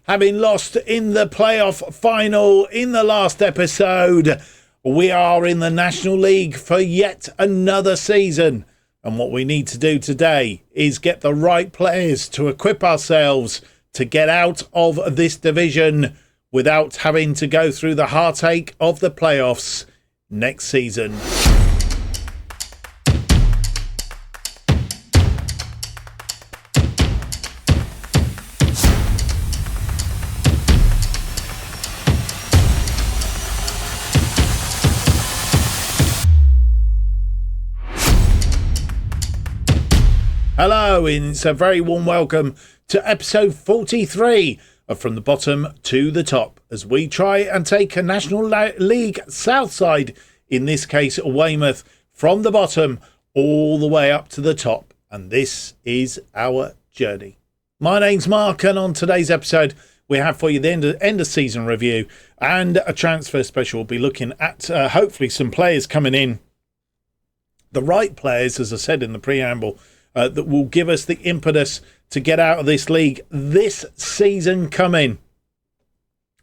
having lost in the playoff final in the last episode. We are in the National League for yet another season. And what we need to do today is get the right players to equip ourselves to get out of this division without having to go through the heartache of the playoffs next season. Hello, and it's a very warm welcome to episode 43 of From the Bottom to the Top, as we try and take a National League South side, in this case Weymouth, from the bottom all the way up to the top. And this is our journey. My name's Mark, and on today's episode we have for you the end of season review and a transfer special. We'll be looking at hopefully some players coming in, the right players, as I said in the preamble, that will give us the impetus to get out of this league this season coming.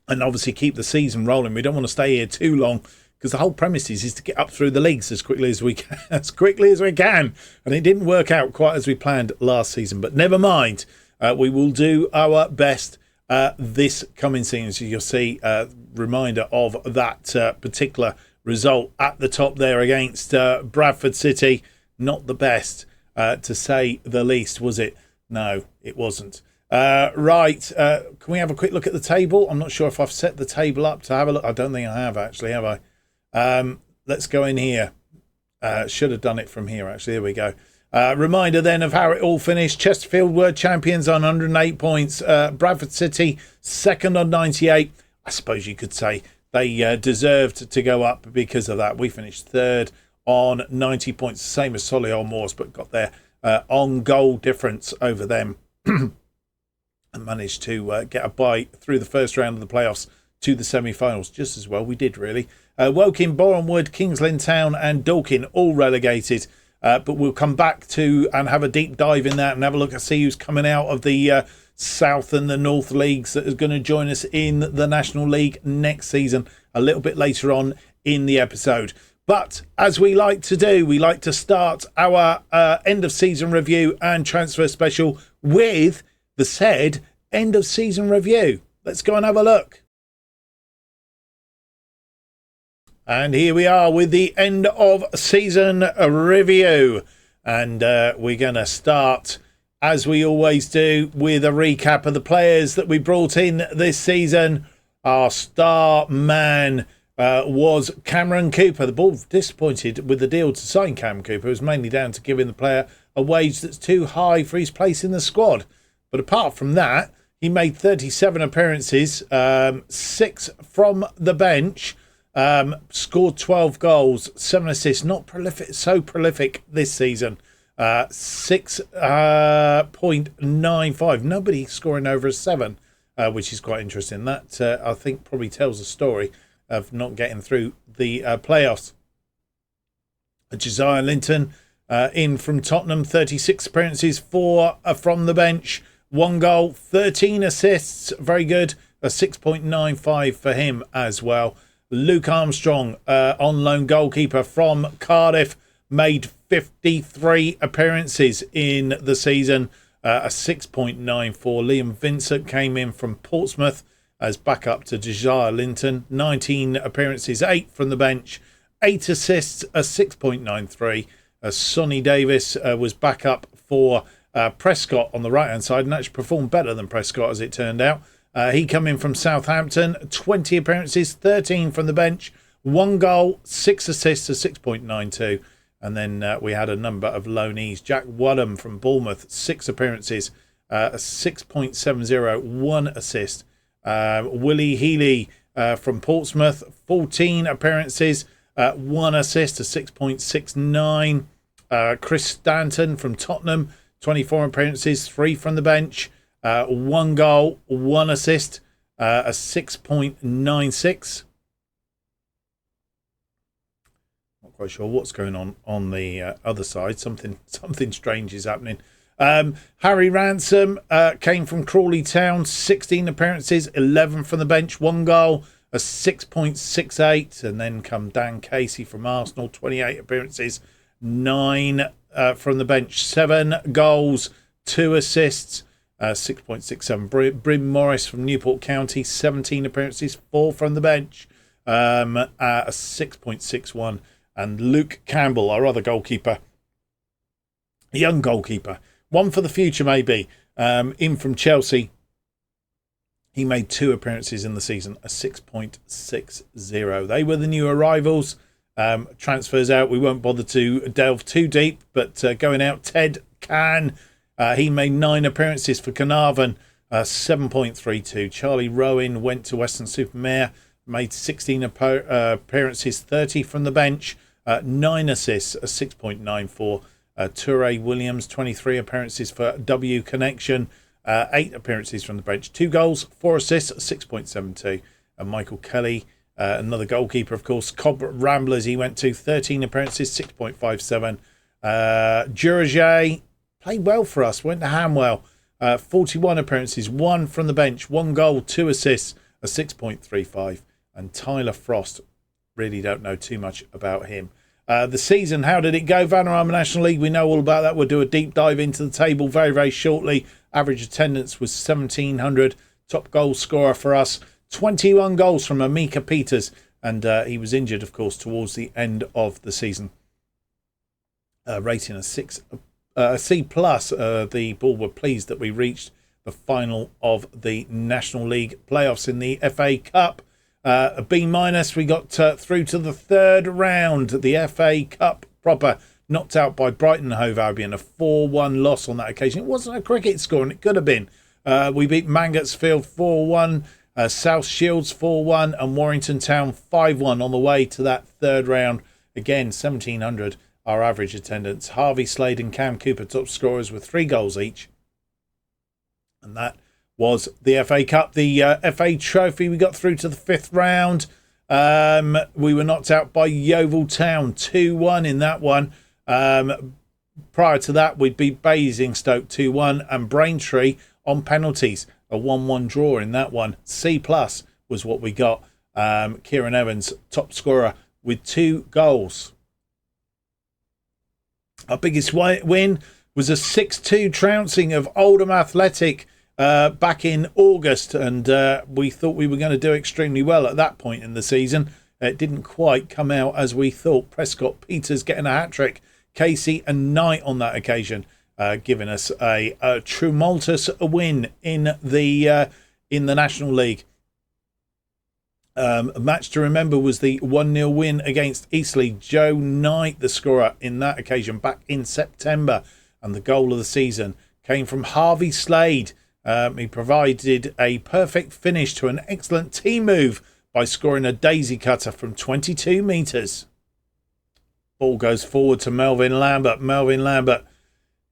And obviously keep the season rolling. We don't want to stay here too long, because the whole premise is to get up through the leagues as quickly as we can. And it didn't work out quite as we planned last season. But never mind. We will do our best this coming season. So you'll see a reminder of that particular result at the top there against Bradford City. Not the best. To say the least, was it? No, it wasn't. Right, can we have a quick look at the table? I'm not sure if I've set the table up to have a look. I don't think I have, actually, have I? Let's go in here. Should have done it from here, actually. There we go. Reminder then of how it all finished. Chesterfield were champions on 108 points. Bradford City second on 98. I suppose you could say they deserved to go up because of that. We finished third on 90 points, same as Solihull Moors, but got their on goal difference over them and managed to get a bye through the first round of the playoffs to the semi-finals. Just as well we did, really. Woking, Bournemouth, Kings Lynn Town and Dorking all relegated, but we'll come back to and have a deep dive in that and have a look and see who's coming out of the South and the North Leagues that is going to join us in the National League next season a little bit later on in the episode. But as we like to do, we like to start our end of season review and transfer special with the said end of season review. Let's go and have a look. And here we are with the end of season review. And we're going to start, as we always do, with a recap of the players that we brought in this season. Our star man was Cameron Cooper. The board disappointed with the deal to sign Cam Cooper. It was mainly down to giving the player a wage that's too high for his place in the squad. But apart from that, he made 37 appearances, 6 from the bench, scored 12 goals, 7 assists. Not prolific, so prolific this season. 6.95. Nobody scoring over a 7, which is quite interesting. That, I think, probably tells a story of not getting through the playoffs. Josiah Linton in from Tottenham, 36 appearances, 4 from the bench, 1 goal, 13 assists, very good, a 6.95 for him as well. Luke Armstrong, on loan goalkeeper from Cardiff, made 53 appearances in the season, a 6.94. Liam Vincent came in from Portsmouth as backup to Josiah Linton, 19 appearances, 8 from the bench, 8 assists, a 6.93. Sonny Davis was backup for Prescott on the right-hand side and actually performed better than Prescott, as it turned out. He came in from Southampton, 20 appearances, 13 from the bench, 1 goal, 6 assists, a 6.92. And then we had a number of loanees. Jack Wadham from Bournemouth, 6 appearances, a 6.70, 1 assist. Willie Healy from Portsmouth, 14 appearances, 1 assist, a 6.69. Chris Stanton from Tottenham, 24 appearances, 3 from the bench, 1 goal, 1 assist, a 6.96. Not quite sure what's going on the other side. Something strange is happening. Harry Ransom came from Crawley Town, 16 appearances, 11 from the bench, 1 goal, a 6.68. And then come Dan Casey from Arsenal, 28 appearances, 9 from the bench, 7 goals, 2 assists, 6.67. Bryn Morris from Newport County, 17 appearances, 4 from the bench, a 6.61. And Luke Campbell, our other goalkeeper, a young goalkeeper, one for the future maybe, in from Chelsea. He made 2 appearances in the season, a 6.60. They were the new arrivals. Transfers out, we won't bother to delve too deep, but going out, Ted Can, he made 9 appearances for Carnarvon, 7.32. Charlie Rowan went to Weston-super-Mare, made 16 appearances, 30 from the bench, 9 assists, a 6.94. Toure Williams, 23 appearances for W Connection, 8 appearances from the bench, 2 goals, 4 assists, 6.72. And Michael Kelly, another goalkeeper, of course, Cobb Ramblers, he went to 13 appearances, 6.57. Durajay played well for us, went to Hamwell, 41 appearances, 1 from the bench, 1 goal, 2 assists, a 6.35. And Tyler Frost, really don't know too much about him. The season, how did it go? Vanarama National League, we know all about that. We'll do a deep dive into the table very, very shortly. Average attendance was 1,700. Top goal scorer for us, 21 goals from Amika Peters. And he was injured, of course, towards the end of the season. Rating a C+. The Bull were pleased that we reached the final of the National League playoffs in the FA Cup. A B-, we got through to the 3rd round. The FA Cup proper, knocked out by Brighton Hove Albion, a 4-1 loss on that occasion. It wasn't a cricket score, and it could have been. We beat Mangotsfield 4-1, South Shields 4-1, and Warrington Town 5-1 on the way to that 3rd round. Again, 1,700, our average attendance. Harvey Slade and Cam Cooper, top scorers, with 3 goals each. And that was the FA Cup. The FA Trophy, we got through to the 5th round. We were knocked out by Yeovil Town, 2-1 in that one. Prior to that, we'd beat Basingstoke 2-1 and Braintree on penalties, a 1-1 draw in that one. C+ was what we got. Kieran Evans, top scorer, with 2 goals. Our biggest win was a 6-2 trouncing of Oldham Athletic back in August, and we thought we were going to do extremely well at that point in the season. It didn't quite come out as we thought. Prescott Peters getting a hat-trick, Casey and Knight on that occasion, giving us a tumultuous win in the National League. A match to remember was the 1-0 win against Eastleigh. Joe Knight, the scorer in that occasion, back in September, and the goal of the season came from Harvey Slade. He provided a perfect finish to an excellent team move by scoring a daisy cutter from 22 metres. Ball goes forward to Melvin Lambert. Melvin Lambert,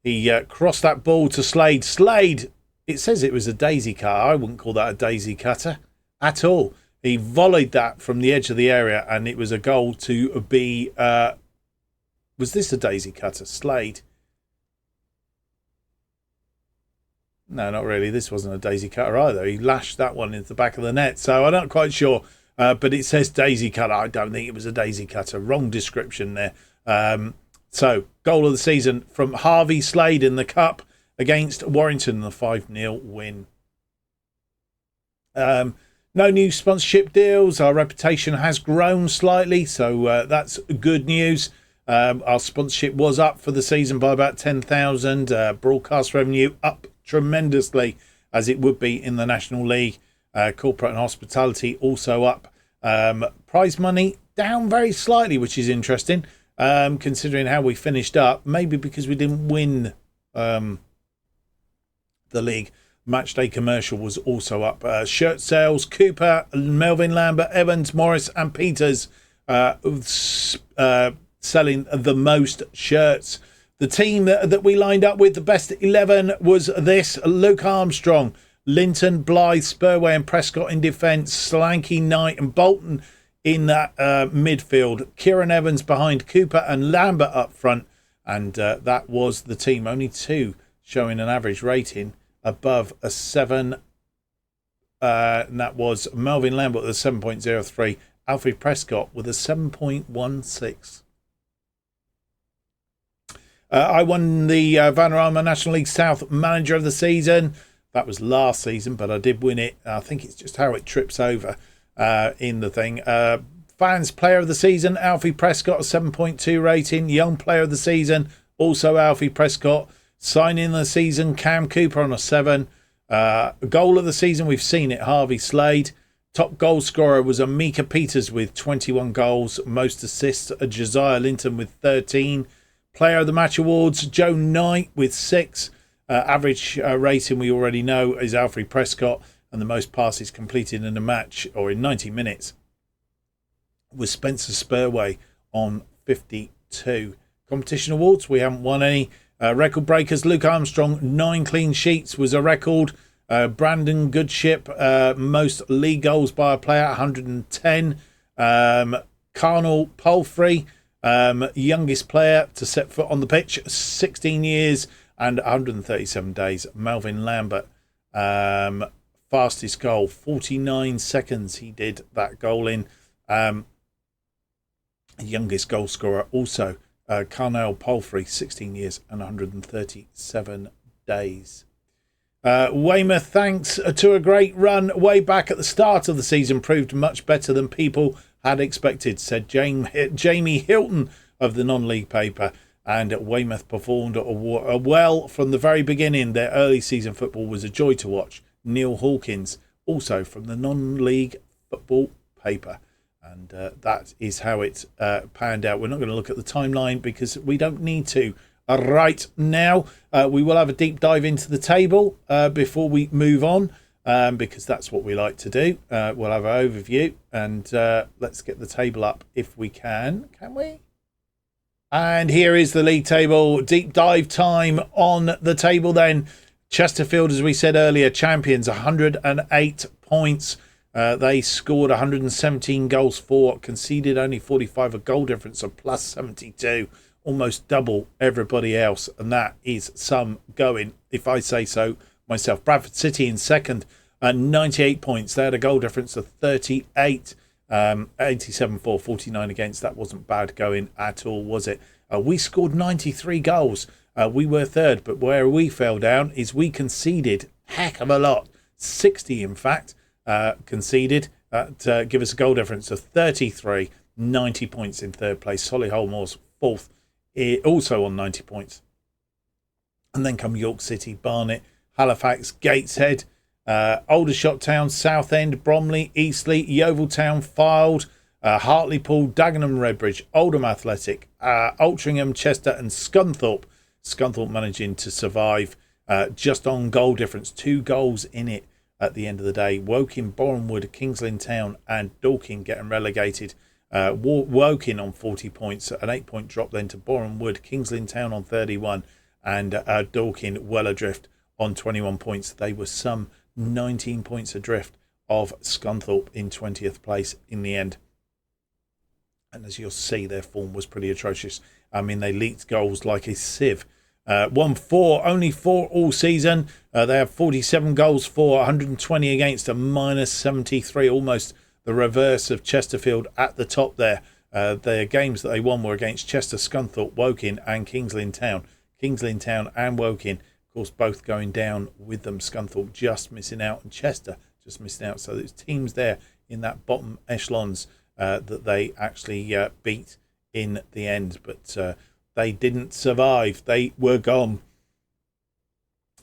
he crossed that ball to Slade. Slade, it says it was a daisy cutter. I wouldn't call that a daisy cutter at all. He volleyed that from the edge of the area, and it was a goal to be... was this a daisy cutter? Slade. No, not really. This wasn't a daisy cutter either. He lashed that one into the back of the net. So I'm not quite sure. But it says daisy cutter. I don't think it was a daisy cutter. Wrong description there. So goal of the season from Harvey Slade in the Cup against Warrington, the 5-0 win. No new sponsorship deals. Our reputation has grown slightly. So that's good news. Our sponsorship was up for the season by about 10,000. Broadcast revenue up tremendously, as it would be in the National League. Corporate and hospitality also up. Prize money down very slightly, which is interesting, considering how we finished up. Maybe because we didn't win the league. Matchday commercial was also up. Shirt sales, Cooper, Melvin Lambert, Evans, Morris and Peters selling the most shirts. The team that we lined up with, the best 11, was this: Luke Armstrong, Linton, Blythe, Spurway and Prescott in defence, Slanky, Knight and Bolton in that midfield, Kieran Evans behind Cooper and Lambert up front, and that was the team. Only 2 showing an average rating above a 7. And that was Melvin Lambert with a 7.03, Alfie Prescott with a 7.16. I won the Vanarama National League South Manager of the Season. That was last season, but I did win it. I think it's just how it trips over in the thing. Fans Player of the Season, Alfie Prescott, a 7.2 rating. Young Player of the Season, also Alfie Prescott. Signing of the Season, Cam Cooper on a 7. Goal of the Season, we've seen it, Harvey Slade. Top goal scorer was Amika Peters with 21 goals. Most assists, Josiah Linton with 13. Player of the Match Awards, Joe Knight with 6. Average rating, we already know, is Alfie Prescott. And the most passes completed in a match, or in 90 minutes, was Spencer Spurway on 52. Competition awards, we haven't won any. Record breakers, Luke Armstrong, 9 clean sheets was a record. Brandon Goodship, most league goals by a player, 110. Carnal Palfrey, youngest player to set foot on the pitch, 16 years and 137 days. Melvin Lambert, fastest goal, 49 seconds he did that goal in. Youngest goal scorer also, Carnell Palfrey, 16 years and 137 days. Weymouth, thanks to a great run way back at the start of the season, proved much better than people had expected, said Jamie Hilton of the non-league paper. And Weymouth performed well from the very beginning. Their early season football was a joy to watch. Neil Hawkins, also from the non-league football paper. And that is how it panned out. We're not going to look at the timeline because we don't need to right now. We will have a deep dive into the table before we move on, because that's what we like to do. We'll have an overview, and let's get the table up if we can. Can we? And here is the league table. Deep dive time on the table then. Chesterfield, as we said earlier, champions, 108 points. They scored 117 goals for, conceded only 45, a goal difference of plus 72, almost double everybody else, and that is some going, if I say so myself. Bradford City in second, 98 points. They had a goal difference of 38, 87 for, 49 against. That wasn't bad going at all, was it? We scored 93 goals. We were third, but where we fell down is we conceded heck of a lot, 60 in fact. Conceded to give us a goal difference of 33, 90 points in third place. Solihull Moors fourth, also on 90 points. And then come York City, Barnet, Halifax, Gateshead, Aldershot Town, Southend, Bromley, Eastleigh, Yeovil Town, Fylde, Hartlepool, Dagenham, Redbridge, Oldham Athletic, Altrincham, Chester and Scunthorpe. Scunthorpe managing to survive just on goal difference, 2 goals in it. At the end of the day, Woking, Bournemouth, Kings Lynn Town and Dorking getting relegated. Woking on 40 points, an 8-point drop then to Bournemouth, Kings Lynn Town on 31 and Dorking well adrift on 21 points. They were some 19 points adrift of Scunthorpe in 20th place in the end. And as you'll see, their form was pretty atrocious. I mean, they leaked goals like a sieve. Won 4, only 4 all season. They have 47 goals for, 120 against, a minus 73, almost the reverse of Chesterfield at the top there. Their games that they won were against Chester, Scunthorpe, Woking and Kings Lynn Town. Kings Lynn Town and Woking, of course, both going down with them. Scunthorpe just missing out and Chester just missing out. So there's teams there in that bottom echelons that they actually beat in the end. But they didn't survive. They were gone.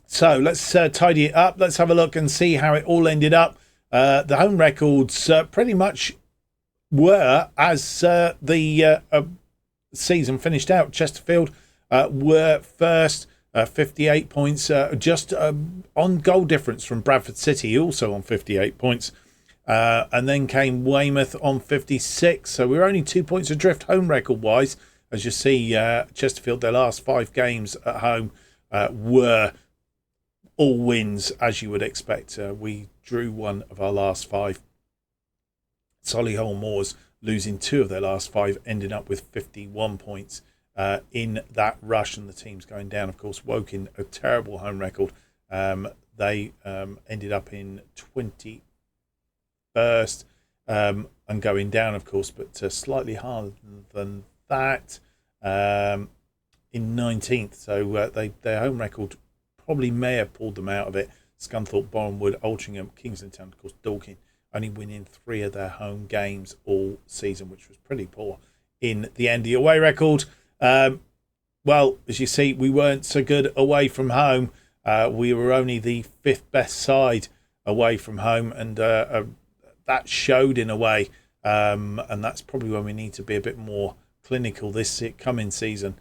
So let's tidy it up. Let's have a look and see how it all ended up. The home records pretty much were as the season finished out. Chesterfield were first, 58 points, just on goal difference from Bradford City, also on 58 points. And then came Weymouth on 56. So we were only 2 points adrift home record-wise. As you see, Chesterfield, their last 5 games at home were all wins, as you would expect. We drew 1 of our last 5. Solihull Moors losing 2 of their last 5, ending up with 51 points. in that rush, and the teams going down. Of course, Woking, a terrible home record. They ended up in 21st and going down, of course, but slightly harder than that in 19th. So their home record probably may have pulled them out of it. Scunthorpe, Bournemouth, Altrincham, Kingsland Town, of course, Dorking, only winning 3 of their home games all season, which was pretty poor in the end. The away record, well, as you see, we weren't so good away from home. We were only the 5th best side away from home, and that showed in a way. And that's probably when we need to be a bit more clinical this coming season.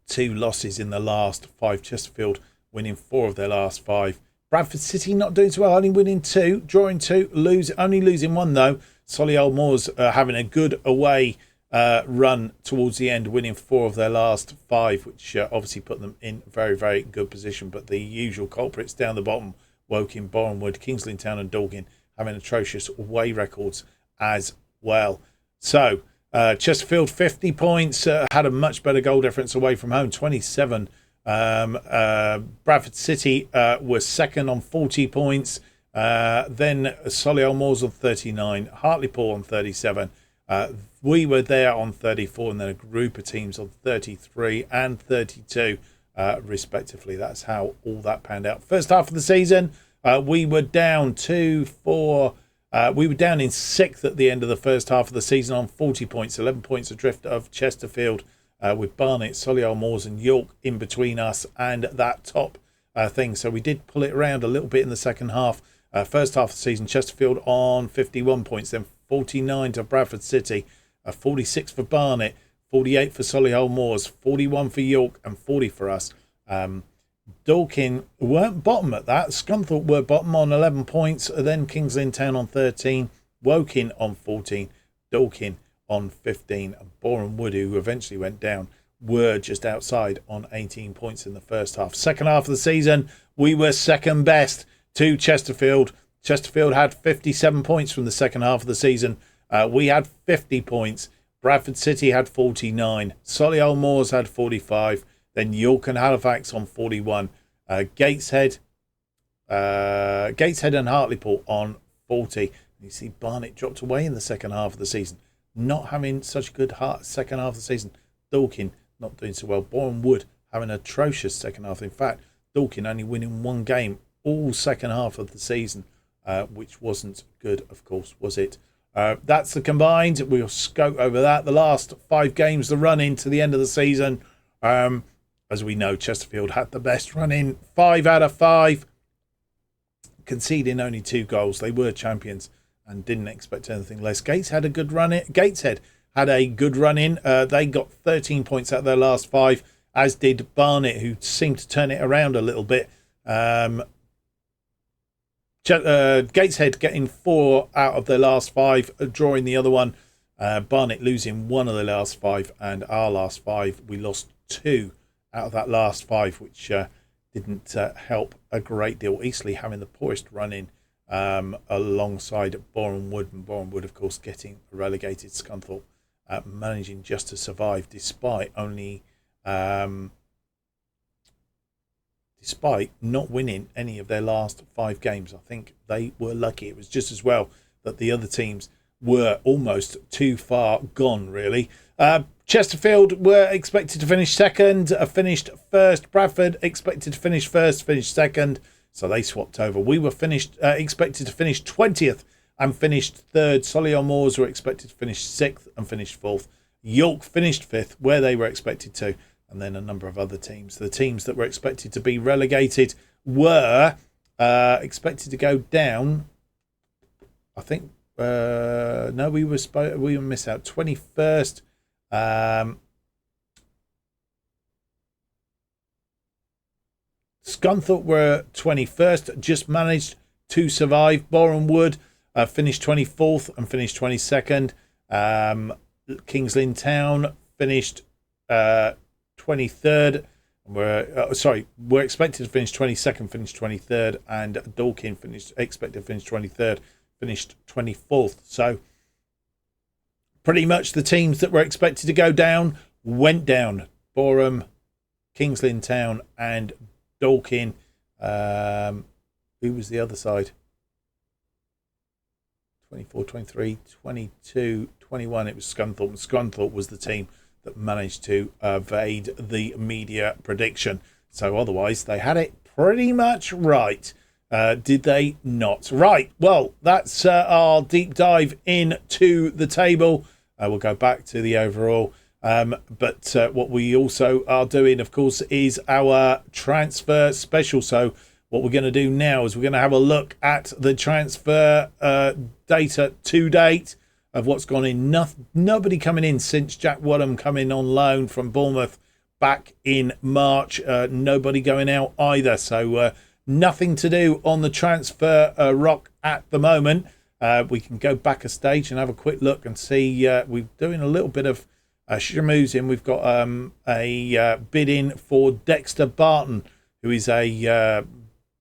2 losses in the last 5. Chesterfield winning 4 of their last 5. Bradford City not doing so well, only winning 2, drawing 2, only losing 1 though. Solihull Moors having a good away run towards the end, winning 4 of their last 5, which obviously put them in very, very good position. But the usual culprits down the bottom, Woking, Bournemouth, Kingsland Town and Dorking, having atrocious away records as well. So Chesterfield 50 points, had a much better goal difference away from home, 27. Bradford City were second on 40 points. Then Solihull Moors on 39, Hartlepool on 37. We were there on 34, and then a group of teams on 33 and 32, respectively. That's how all that panned out. First half of the season, we were down we were down in 6th at the end of the first half of the season on 40 points, 11 points adrift of Chesterfield, with Barnet, Solihull Moors and York in between us and that top thing. So we did pull it around a little bit in the second half. First half of the season, Chesterfield on 51 points, then 49 to Bradford City, 46 for Barnet, 48 for Solihull Moors, 41 for York and 40 for us. Dorking weren't bottom at that. Scunthorpe were bottom on 11 points, then Kingsland Town on 13, Woking on 14, Dorking on 15, and Bournemouth, who eventually went down, were just outside on 18 points in the first half. Second half of the season, we were second best to Chesterfield. Chesterfield had 57 points from the second half of the season. We had 50 points. Bradford City had 49. Solihull Moors had 45. Then York and Halifax on 41. Gateshead and Hartlepool on 40. You see Barnet dropped away in the second half of the season, not having such a good second half of the season. Dorking not doing so well. Bournemouth having an atrocious second half. In fact, Dorking only winning 1 game all second half of the season, which wasn't good, of course, was it? That's the combined. We'll scope over that. The last 5 games, the run into the end of the season. As we know, Chesterfield had the best run in, 5 out of 5, conceding only 2 goals. They were champions and didn't expect anything less. Gateshead had a good run in. They got 13 points out of their last 5, as did Barnet, who seemed to turn it around a little bit. Gateshead getting 4 out of their last 5, drawing the other one. Barnet losing 1 of the last 5, and our last 5, we lost 2 out of that last 5, which didn't help a great deal. Eastleigh having the poorest run in alongside Bournemouth, and Bournemouth, of course, getting relegated. Scunthorpe managing just to survive despite not winning any of their last 5 games. I think they were lucky. It was just as well that the other teams were almost too far gone, really. Chesterfield were expected to finish second, finished first. Bradford expected to finish first, finished second, so they swapped over. We were expected to finish 20th and finished third. Solihull Moors were expected to finish 6th and finished 4th. York finished 5th, where they were expected to. And then a number of other teams. The teams that were expected to be relegated were expected to go down. I think no, we were missed out. 21st. Scunthorpe were 21st, just managed to survive. Bournemouth finished 24th and finished 22nd. Kingsland Town finished 23rd. We're expected to finish 22nd, finished 23rd, and Dorking expected to finish 23rd, finished 24th. So pretty much the teams that were expected to go down went down. Boreham, Kings Lynn Town and Dorking. Who was the other side? 24, 23, 22, 21. It was Scunthorpe. And Scunthorpe was the team that managed to evade the media prediction. So otherwise, they had it pretty much right. Did they not? Right. Well, that's our deep dive into the table. We'll go back to the overall. But what we also are doing, of course, is our transfer special. So what we're going to do now is we're going to have a look at the transfer data to date of what's gone in. Nobody coming in since Jack Wadham coming on loan from Bournemouth back in March. Nobody going out either. So nothing to do on the transfer rock at the moment. We can go back a stage and have a quick look and see. We're doing a little bit of schmoozing. We've got a bid in for Dexter Barton, who is a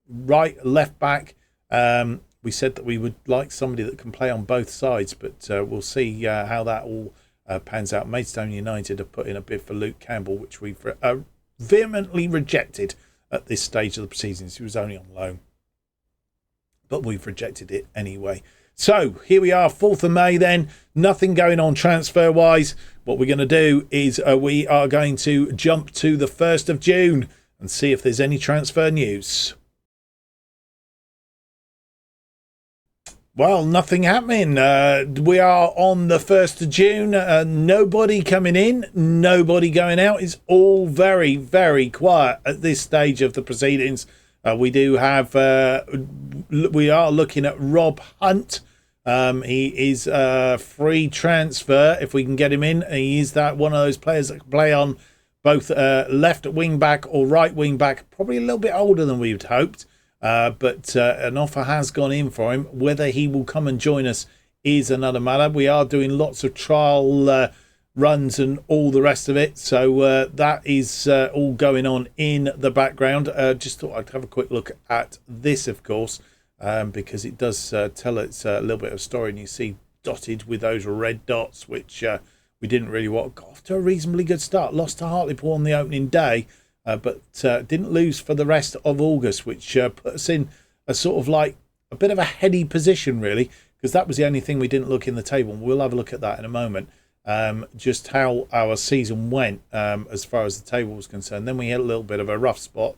left back. We said that we would like somebody that can play on both sides, but we'll see how that all pans out. Maidstone United have put in a bid for Luke Campbell, which we've vehemently rejected at this stage of the proceedings. He was only on loan, but we've rejected it anyway. So here we are, 4th of May then. Nothing going on transfer-wise. What we're going to do is we are going to jump to the 1st of June and see if there's any transfer news. Well, nothing happening. We are on the 1st of June. Nobody coming in, nobody going out. It's all very, very quiet at this stage of the proceedings. We do have, we are looking at Rob Hunt. He is a free transfer if we can get him in. He is that one of those players that can play on both left wing back or right wing back. Probably a little bit older than we'd hoped. But an offer has gone in for him. Whether he will come and join us is another matter. We are doing lots of trial runs and all the rest of it. So that is all going on in the background. Just thought I'd have a quick look at this, of course, because it does tell it's a little bit of a story. And you see dotted with those red dots, which we didn't really want. Got off to a reasonably good start. Lost to Hartlepool on the opening day. But didn't lose for the rest of August, which put us in a sort of like a bit of a heady position, really, because that was the only thing we didn't look in the table. We'll have a look at that in a moment, just how our season went as far as the table was concerned. Then we had a little bit of a rough spot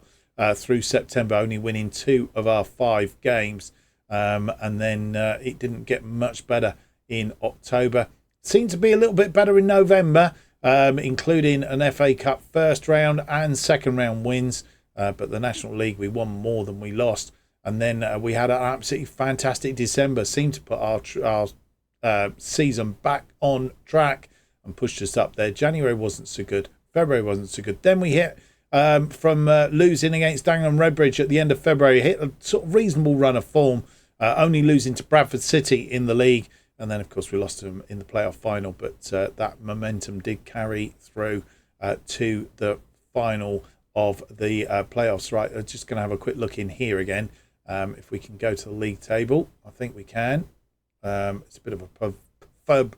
through September, only winning 2 of our 5 games. And then it didn't get much better in October. Seemed to be a little bit better in November. Including an FA Cup first round and second round wins. But the National League, we won more than we lost. And then we had an absolutely fantastic December. Seemed to put our season back on track and pushed us up there. January wasn't so good. February wasn't so good. Then we hit from losing against Dagenham Redbridge at the end of February. Hit a sort of reasonable run of form. Only losing to Bradford City in the league. And then, of course, we lost to them in the playoff final. But that momentum did carry through to the final of the playoffs. Right, I'm just going to have a quick look in here again. If we can go to the league table, I think we can. It's a bit of a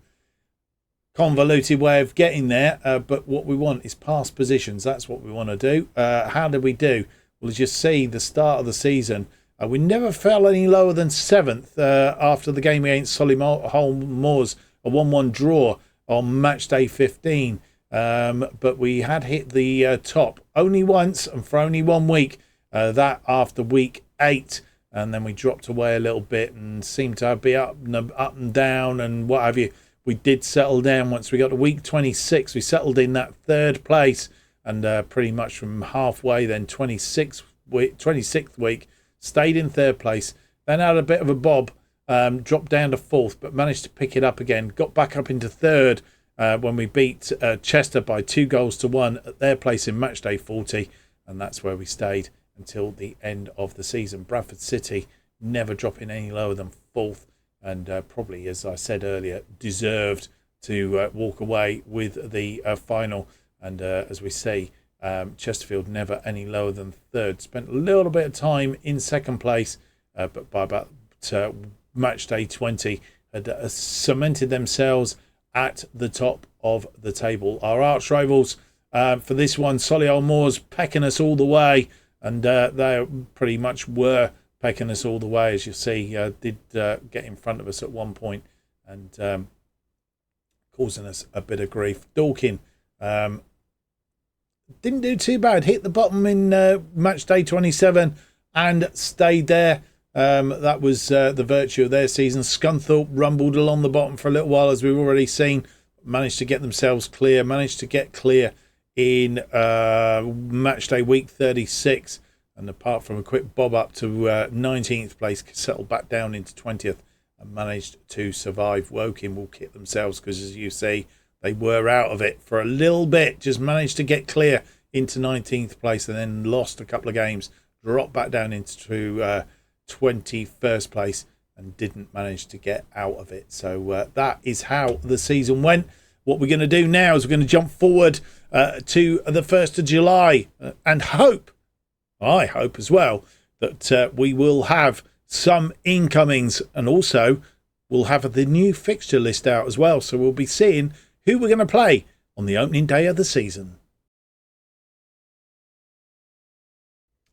convoluted way of getting there. But what we want is past positions. That's what we want to do. How did we do? Well, as you see, the start of the season, we never fell any lower than 7th after the game against Solihull Moors, a 1-1 draw on match day 15. But we had hit the top only once and for only 1 week, that after week 8. And then we dropped away a little bit and seemed to be up and down and what have you. We did settle down once we got to week 26. We settled in that 3rd place and pretty much from halfway then 26th week, stayed in 3rd place, then had a bit of a bob, dropped down to 4th, but managed to pick it up again. Got back up into 3rd when we beat Chester by 2-1 at their place in matchday 40, and that's where we stayed until the end of the season. Bradford City never dropping any lower than 4th, and probably, as I said earlier, deserved to walk away with the final. And as we say, Chesterfield never any lower than 3rd. Spent a little bit of time in 2nd place, but by about match day 20 had cemented themselves at the top of the table. Our arch rivals for this one, Solihull Moors, pecking us all the way, and they pretty much were pecking us all the way, as you see. Did get in front of us at one point and causing us a bit of grief. Dorking didn't do too bad. Hit the bottom in match day 27 and stayed there. That was the virtue of their season. Scunthorpe rumbled along the bottom for a little while, as we've already seen. Managed to get themselves clear. Managed to get clear in match day week 36. And apart from a quick bob up to 19th place, settled back down into 20th and managed to survive. Woking will kick themselves because, as you see, they were out of it for a little bit. Just managed to get clear into 19th place and then lost a couple of games. Dropped back down into 21st place and didn't manage to get out of it. So that is how the season went. What we're going to do now is we're going to jump forward to the 1st of July and I hope as well, that we will have some incomings, and also we'll have the new fixture list out as well. So we'll be seeing who we're going to play on the opening day of the season.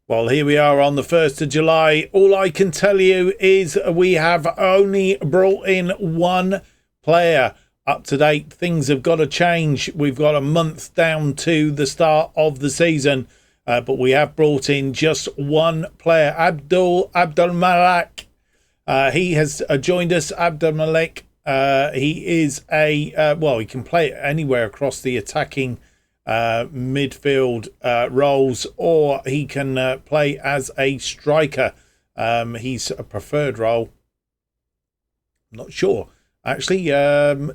Well, here we are on the 1st of July. All I can tell you is we have only brought in one player. Up to date, things have got to change. We've got a month down to the start of the season, but we have brought in just one player, Abdul Malik. He has joined us. Abdul Malik. He is he can play anywhere across the attacking midfield roles, or he can play as a striker. He's a preferred role. I'm not sure. Actually,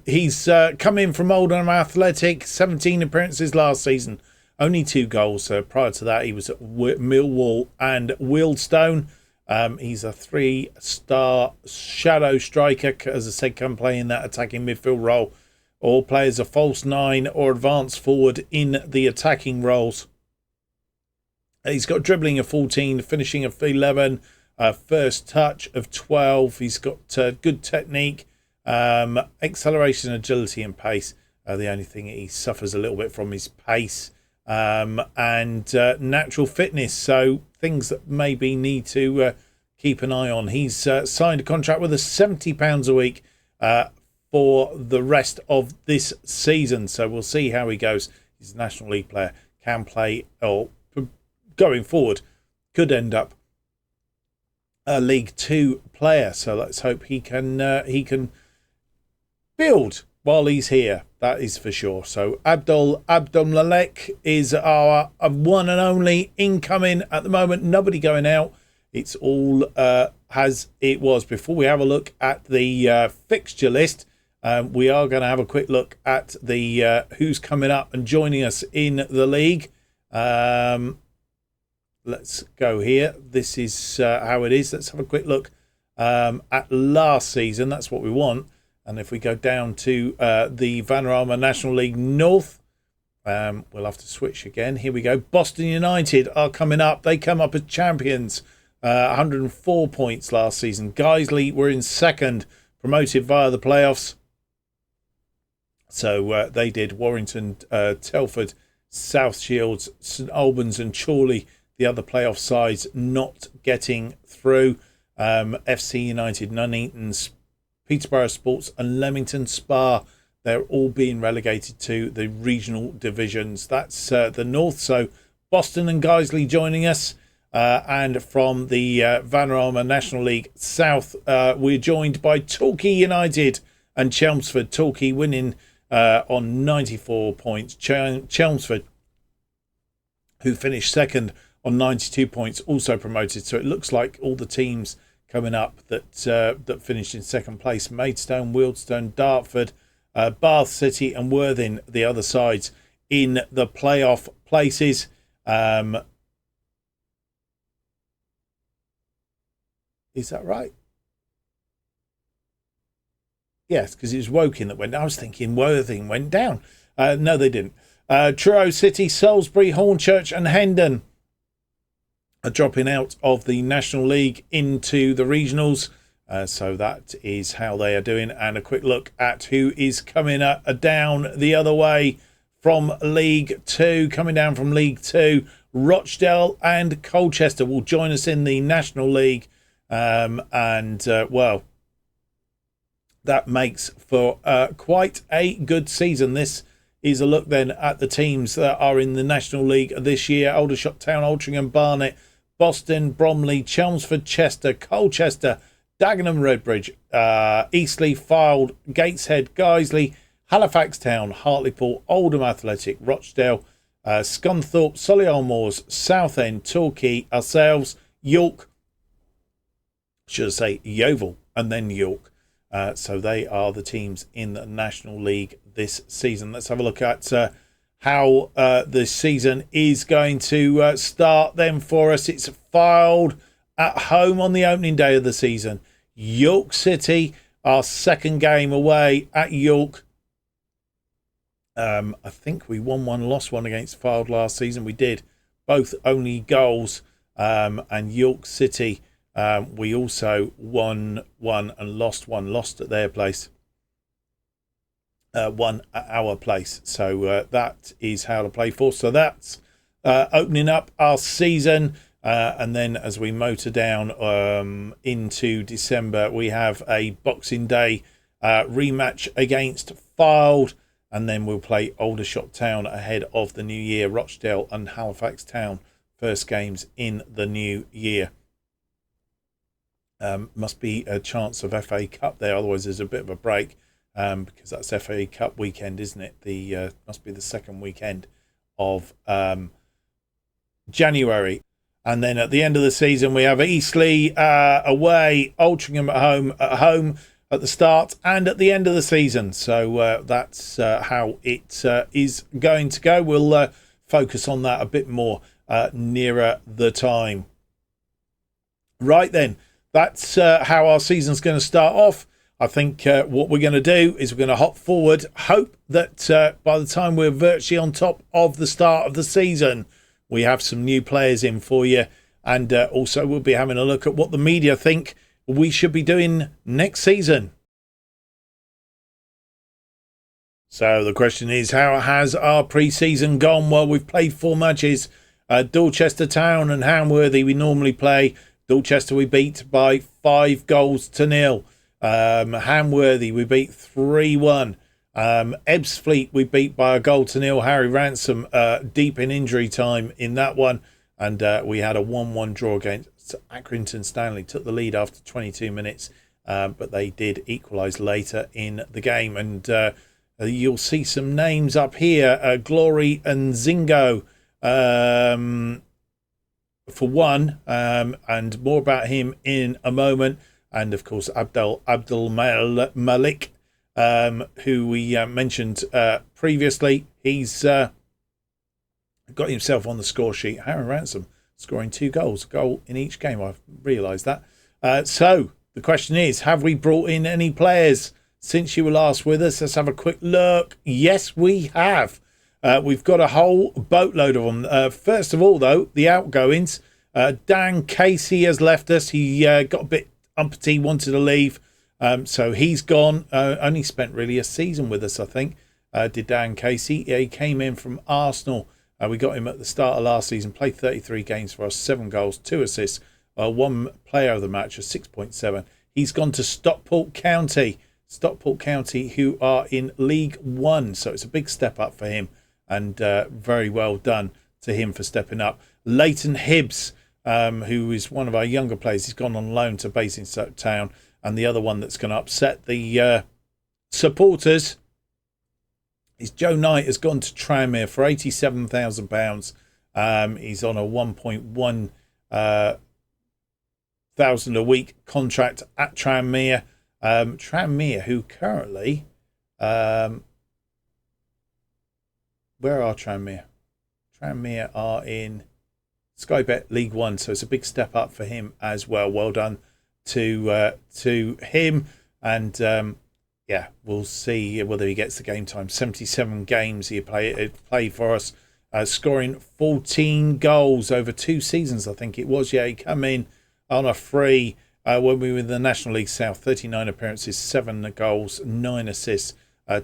he's come in from Oldham Athletic, 17 appearances last season, only 2 goals. Prior to that, he was at Millwall and Wealdstone. He's a 3-star shadow striker, as I said, can play in that attacking midfield role, or play as a false 9 or advanced forward in the attacking roles. He's got dribbling of 14, finishing of 11, first touch of 12. He's got good technique. Acceleration, agility and pace. The only thing he suffers a little bit from is pace, and natural fitness, so things that maybe need to keep an eye on. He's signed a contract with us, £70 a week for the rest of this season, so we'll see how he goes. He's a National League player, can play, or going forward could end up a League 2 player, so let's hope he can build while he's here. That is for sure. So Abdul Malik is our one and only incoming at the moment. Nobody going out. It's all as it was. Before we have a look at the fixture list, we are going to have a quick look at the who's coming up and joining us in the league. Let's go here. This is how it is. Let's have a quick look at last season. That's what we want. And if we go down to the Vanarama National League North, we'll have to switch again. Here we go. Boston United are coming up. They come up as champions. 104 points last season. Guiseley were in second, promoted via the playoffs. So they did. Warrington, Telford, South Shields, St Albans and Chorley, the other playoff sides, not getting through. FC United, Nuneaton's, Peterborough Sports and Leamington Spa, they're all being relegated to the regional divisions. That's the north. So Boston and Guiseley joining us. And from the Vanarama National League South, we're joined by Torquay United and Chelmsford. Torquay winning on 94 points. Chelmsford, who finished second on 92 points, also promoted. So it looks like all the teams coming up that finished in second place: Maidstone, Wealdstone, Dartford, Bath City and Worthing, the other sides in the playoff places. Is that right? Yes, because it was Woking that went down. I was thinking Worthing went down. No, they didn't. Truro City, Salisbury, Hornchurch and Hendon are dropping out of the National League into the regionals. So that is how they are doing. And a quick look at who is coming down the other way from League 2. Coming down from League 2, Rochdale and Colchester will join us in the National League. Well, that makes for quite a good season. This is a look then at the teams that are in the National League this year. Aldershot Town, Altrincham, Barnet, Boston, Bromley, Chelmsford, Chester, Colchester, Dagenham, Redbridge, Eastleigh, Fylde, Gateshead, Guiseley, Halifax Town, Hartlepool, Oldham Athletic, Rochdale, Scunthorpe, Solihull Moors, Southend, Torquay, ourselves, York, should I say Yeovil, and then York. So they are the teams in the National League this season. Let's have a look at how the season is going to start then for us. It's Fylde at home on the opening day of the season. York City, our second game away at York. I think we won one, lost one against Fylde last season. We did. Both only goals. And York City, we also won one and lost one. Lost at their place. Won at our place. So that is how to play for. So that's opening up our season. And then as we motor down into December, we have a Boxing Day rematch against Fylde. And then we'll play Aldershot Town ahead of the new year. Rochdale and Halifax Town, first games in the new year. Must be a chance of FA Cup there. Otherwise, there's a bit of a break because that's FA Cup weekend, isn't it? The must be the second weekend of January. And then at the end of the season, we have Eastleigh away, Altrincham at home at the start and at the end of the season. So that's how it is going to go. We'll focus on that a bit more nearer the time. Right then, that's how our season's going to start off. I think what we're going to do is we're going to hop forward, hope that by the time we're virtually on top of the start of the season, we have some new players in for you. And also we'll be having a look at what the media think we should be doing next season. So the question is, how has our pre-season gone? Well, we've played 4 matches. Dorchester Town and Hamworthy we normally play. Dorchester we beat by 5-0. Hamworthy we beat 3-1. Ebbsfleet we beat by 1-0. Harry Ransom deep in injury time in that one. And we had a 1-1 draw against Accrington Stanley. Took the lead after 22 minutes. But they did equalise later in the game. And you'll see some names up here. Glory and Zingo for one. And more about him in a moment. And of course, Abdul Malik, who we mentioned previously. He's got himself on the score sheet. Harry Ransom scoring 2 goals, a goal in each game. I've realised that. So the question is, have we brought in any players since you were last with us? Let's have a quick look. Yes, we have. We've got a whole boatload of them. First of all, though, the outgoings. Dan Casey has left us. He got a bit umpty, wanted to leave. So he's gone. Only spent really a season with us, I think. Did Dan Casey. He came in from Arsenal. We got him at the start of last season. Played 33 games for us. 7 goals, 2 assists. 1 player of the match, a 6.7. He's gone to Stockport County. Stockport County, who are in League 1. So it's a big step up for him. And very well done to him for stepping up. Leighton Hibbs, who is one of our younger players. He's gone on loan to Basingstoke Town. And the other one that's going to upset the supporters is Joe Knight has gone to Tranmere for £87,000. He's on a 1.1 thousand a week contract at Tranmere. Tranmere, who currently, where are Tranmere? Tranmere are in Sky Bet League 1, so it's a big step up for him as well. Well done to him, and yeah, we'll see whether he gets the game time. 77 games he played for us, scoring 14 goals over 2 seasons, I think it was. Yeah, he came in on a free when we were in the National League South. 39 appearances, 7 goals, 9 assists,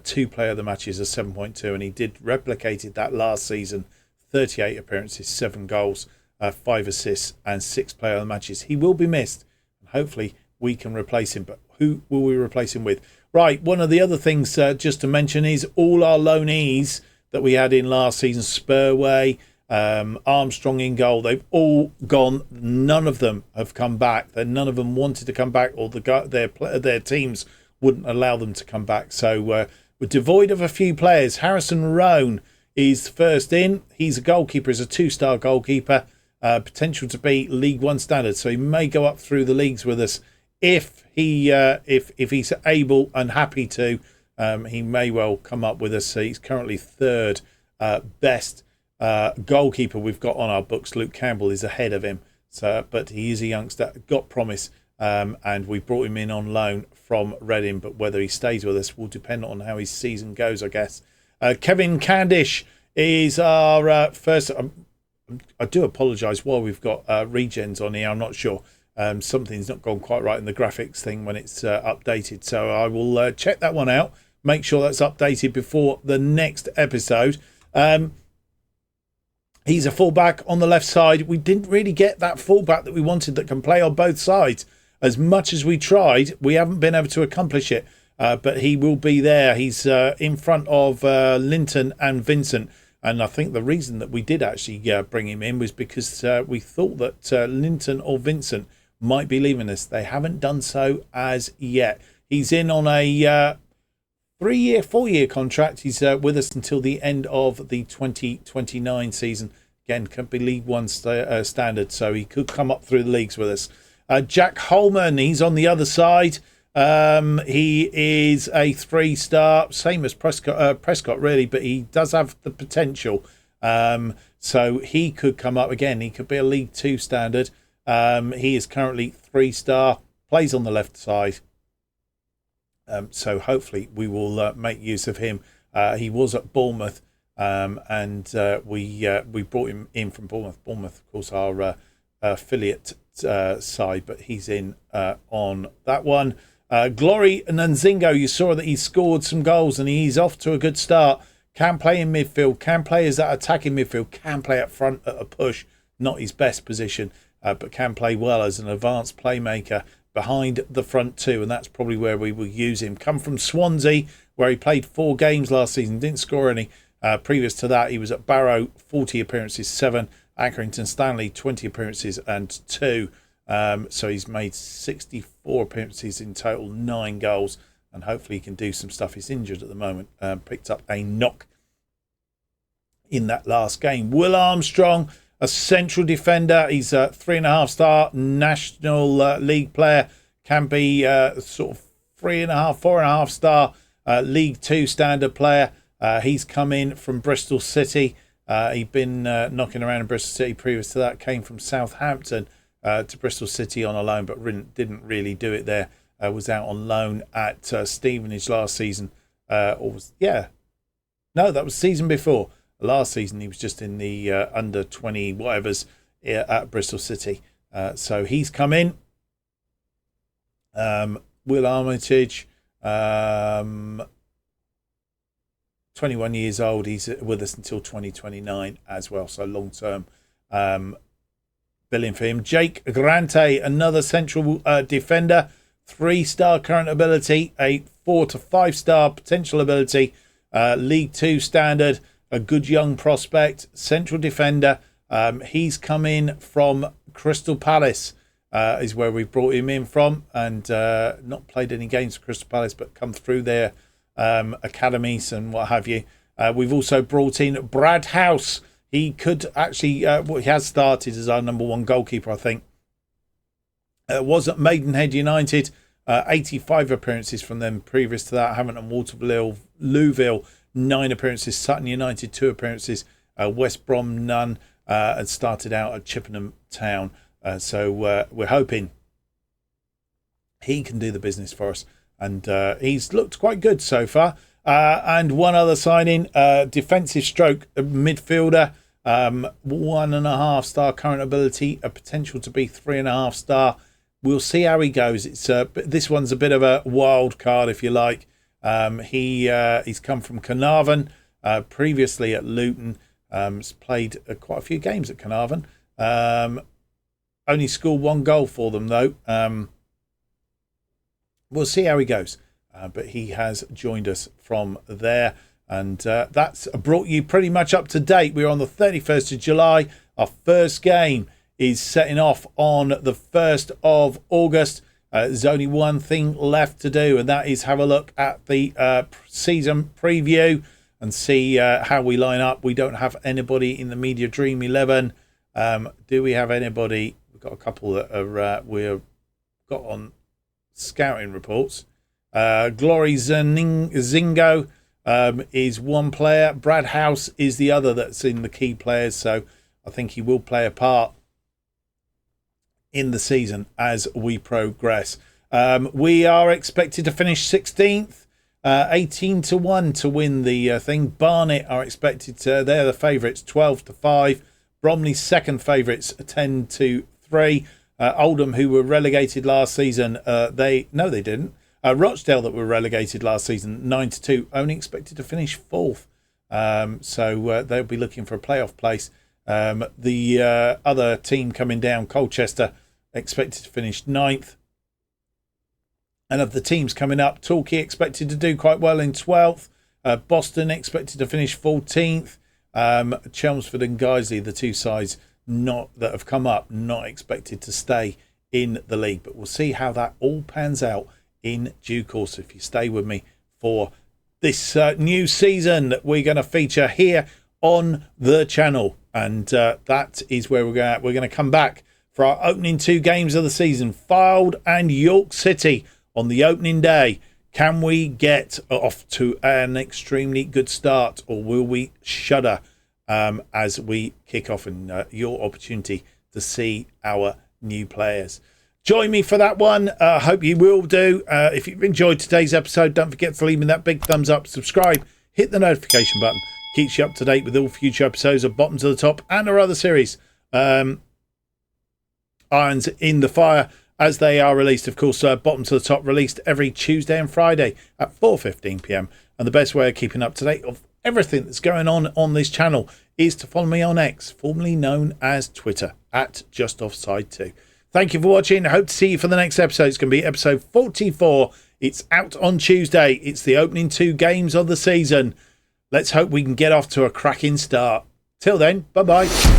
2 player of the matches, a 7.2, and he replicated that last season. 38 appearances, 7 goals, 5 assists, and 6 player of the matches. He will be missed, and hopefully we can replace him. But who will we replace him with? Right, one of the other things just to mention is all our loanees that we had in last season, Spurway, Armstrong in goal, they've all gone. None of them have come back. None of them wanted to come back, or their teams wouldn't allow them to come back. So we're devoid of a few players. Harrison Roan is first in. He's a goalkeeper, he's a 2-star goalkeeper, potential to be League One standard, so he may go up through the leagues with us if he's able and happy to. He may well come up with us. So he's currently third best goalkeeper we've got on our books. Luke Campbell is ahead of him, but he is a youngster, got promise, and we brought him in on loan from Reading, but whether he stays with us will depend on how his season goes, I guess. Kevin Candish is our first. I do apologise while we've got regens on here. I'm not sure. Something's not gone quite right in the graphics thing when it's updated, so I will check that one out, make sure that's updated before the next episode. He's a fullback on the left side. We didn't really get that fullback that we wanted that can play on both sides. As much as we tried, we haven't been able to accomplish it, but he will be there. He's in front of Linton and Vincent, and I think the reason that we did actually bring him in was because we thought that Linton or Vincent might be leaving us. They haven't done so as yet. He's in on a 4-year contract. He's with us until the end of the 2029 season. Again, could be League One standard, so he could come up through the leagues with us. Jack Holman, he's on the other side. He is a 3-star, same as Prescott really, but he does have the potential. So he could come up again. He could be a League 2 standard. He is currently 3-star, plays on the left side. So hopefully we will make use of him. He was at Bournemouth, and we brought him in from Bournemouth. Bournemouth, of course, our affiliate side, but he's in on that one. Glory Nzingo, you saw that he scored some goals and he's off to a good start. Can play in midfield, can play as that attacking midfield, can play up front at a push. Not his best position, but can play well as an advanced playmaker behind the front two, and that's probably where we will use him. Come from Swansea, where he played 4 games last season, didn't score any. Previous to that, he was at Barrow, 40 appearances, 7. Accrington Stanley, 20 appearances and 2. So he's made 64 appearances in total, 9 goals, and hopefully he can do some stuff. He's injured at the moment, picked up a knock in that last game. Will Armstrong, a central defender. He's a 3.5-star National League player. Can be sort of 3.5, 4.5-star League 2 standard player. He's come in from Bristol City. He'd been knocking around in Bristol City previous to that. Came from Southampton to Bristol City on a loan, but didn't really do it there. Was out on loan at Stevenage last season. That was season before. Last season he was just in the under 20 whatevers at Bristol City. So he's come in. Will Armitage, 21 years old. He's with us until 2029 as well. So long term billing for him. Jake Grante, another central defender. 3-star current ability, a 4 to 5-star potential ability. League 2 standard. A good young prospect, central defender. He's come in from Crystal Palace, is where we brought him in from, and not played any games for Crystal Palace, but come through their academies and what have you. We've also brought in Brad House. He could actually, he has started as our number 1 goalkeeper, I think. Was at Maidenhead United, 85 appearances from them previous to that. Haven't at Waterville, Louville, 9 appearances. Sutton United, 2 appearances. West Brom, none. And started out at Chippenham Town. So we're hoping he can do the business for us. And he's looked quite good so far. And one other signing, defensive stroke midfielder. 1.5-star current ability. A potential to be 3.5-star. we'll see how he goes. This one's a bit of a wild card, if you like. He's come from Carnarvon, previously at Luton. He's played quite a few games at Carnarvon. Only scored 1 goal for them, though. We'll see how he goes. But he has joined us from there. And that's brought you pretty much up to date. We're on the 31st of July. Our first game is setting off on the 1st of August. There's only one thing left to do, and that is have a look at the season preview and see how we line up. We don't have anybody in the Media Dream 11. Do we have anybody? We've got a couple that are we've got on scouting reports. Glory Zingo is one player. Brad House is the other that's in the key players, so I think he will play a part in the season as we progress. We are expected to finish 16th, 18-1 to win the thing. Barnet are expected to, they're the favourites, 12-5. Bromley's second favourites, 10-3. Oldham, who were relegated last season, they didn't. Rochdale, that were relegated last season, 9-2, only expected to finish 4th. So they'll be looking for a playoff place. The other team coming down, Colchester, expected to finish 9th. And of the teams coming up, Torquay expected to do quite well in 12th. Boston expected to finish 14th. Chelmsford and Guiseley, the two sides that have come up, not expected to stay in the league. But we'll see how that all pans out in due course if you stay with me for this new season that we're going to feature here on the channel. And that is where we're going to come back for our opening 2 games of the season, Fylde and York City on the opening day. Can we get off to an extremely good start, or will we shudder as we kick off, and your opportunity to see our new players? Join me for that one. I hope you will do. If you've enjoyed today's episode, don't forget to leave me that big thumbs up, subscribe, hit the notification button. Keeps you up to date with all future episodes of Bottom to the Top and our other series. Irons in the Fire, as they are released. Of course, Bottom to the Top released every Tuesday and Friday at 4:15 p.m. And the best way of keeping up to date of everything that's going on this channel is to follow me on X, formerly known as Twitter, at JustOffside2. Thank you for watching. I hope to see you for the next episode. It's going to be episode 44. It's out on Tuesday. It's the opening 2 games of the season. Let's hope we can get off to a cracking start. Till then, bye-bye.